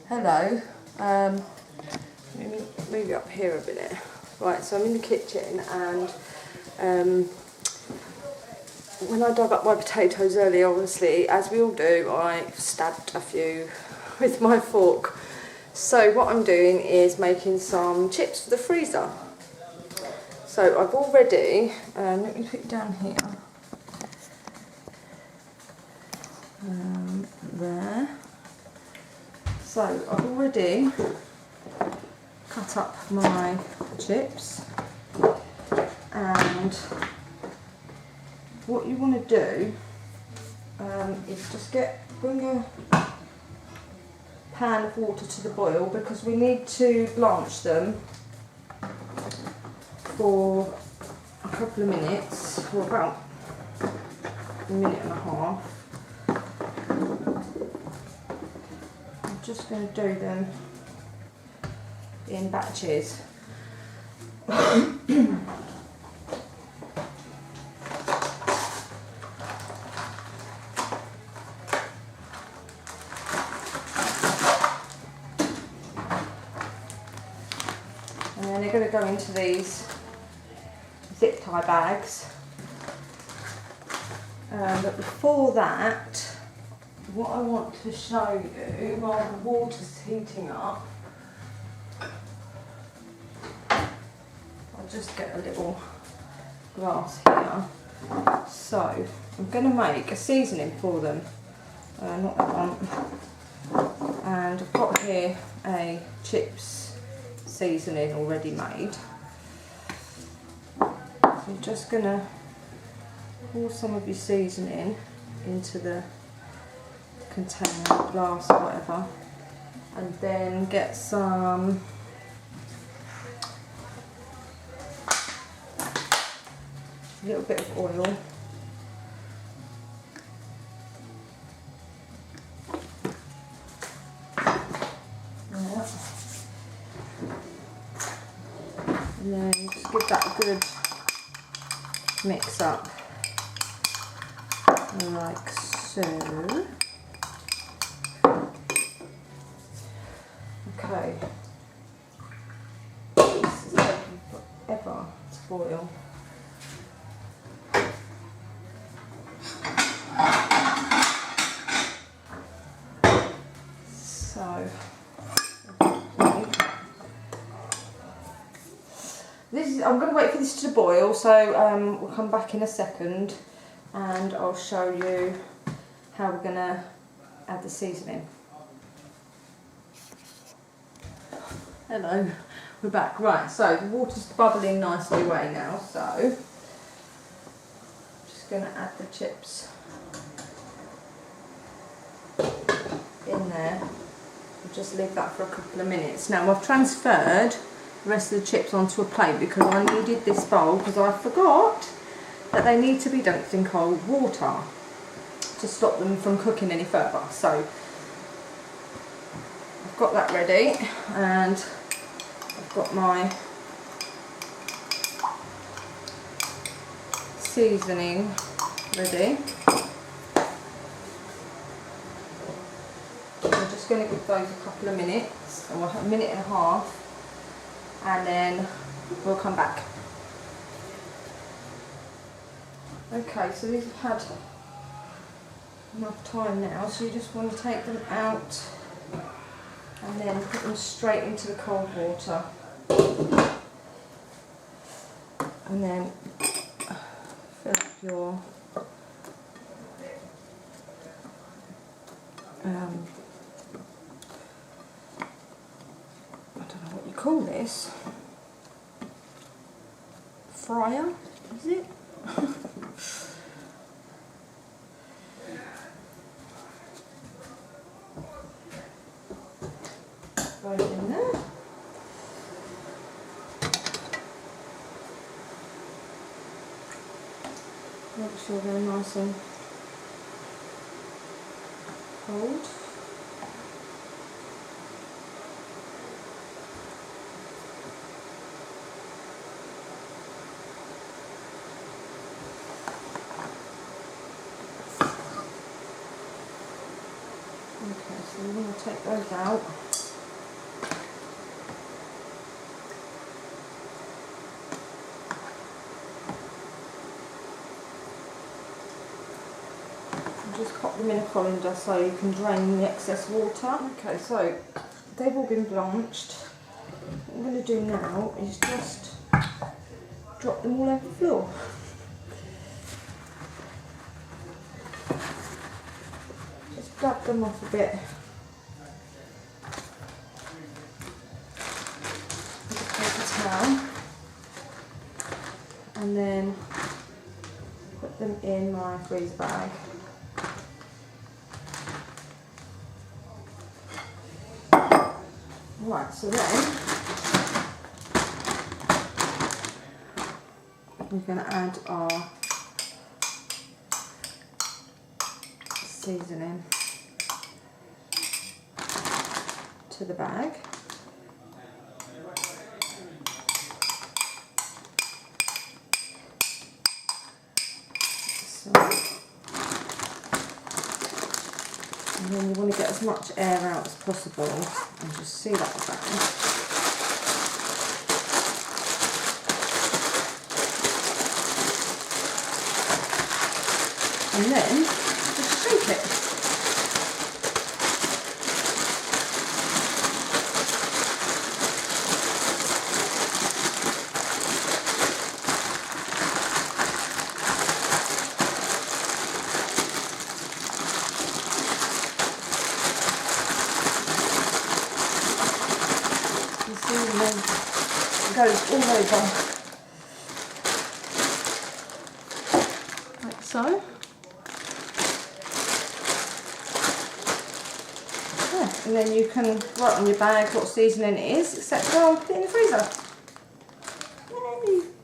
Hello. Let me move it up here a minute. Right, so I'm in the kitchen and when I dug up my potatoes earlier, obviously, as we all do, I stabbed a few with my fork. So what I'm doing is making some chips for the freezer. So I've already, let me put it down here. There. So I've already cut up my chips, and what you want to do is just bring a pan of water to the boil, because we need to blanch them for a couple of minutes, or about a minute and a half. I'm just going to do them in batches. And then they're going to go into these zip tie bags. But before that, what I want to show you, while the water's heating up, I'll just get a little glass here. So I'm going to make a seasoning for them, not that one. And I've got here a chips seasoning already made. So you're just going to pour some of your seasoning into the container, glass, or whatever, and then get some a little bit of oil. And then just give that a good mix up, like so. Okay. This is taking forever to boil. So I'm going to wait for this to boil, so we'll come back in a second and I'll show you how we're going to add the seasoning. Hello, we're back. Right, so the water's bubbling nicely away now, so I'm just going to add the chips in there. We'll just leave that for a couple of minutes. Now I've transferred the rest of the chips onto a plate because I needed this bowl, because I forgot that they need to be dunked in cold water to stop them from cooking any further. So I've got that ready, and I've got my seasoning ready. I'm just going to give those a couple of minutes, or a minute and a half, and then we'll come back. Okay, so these have had enough time now, so you just want to take them out and then put them straight into the cold water, and then fill up your I don't know what you call this, fryer, is it? Right in there. Make sure they're nice and cold. Okay, so So we're going to take those out. And just pop them in a colander so you can drain the excess water. Okay, so they've all been blanched. What I'm going to do now is just drop them all over the floor. Just dab them off a bit. With a paper towel. And then put them in my freezer bag. Right, so then we're going to add our seasoning to the bag. So, and then you want to get as much air out as possible and just seal up the bag. And then just shake it. You see, and then it goes all over, like so. And then you can write on your bag what seasoning it is, etc. Put it in the freezer. Yay!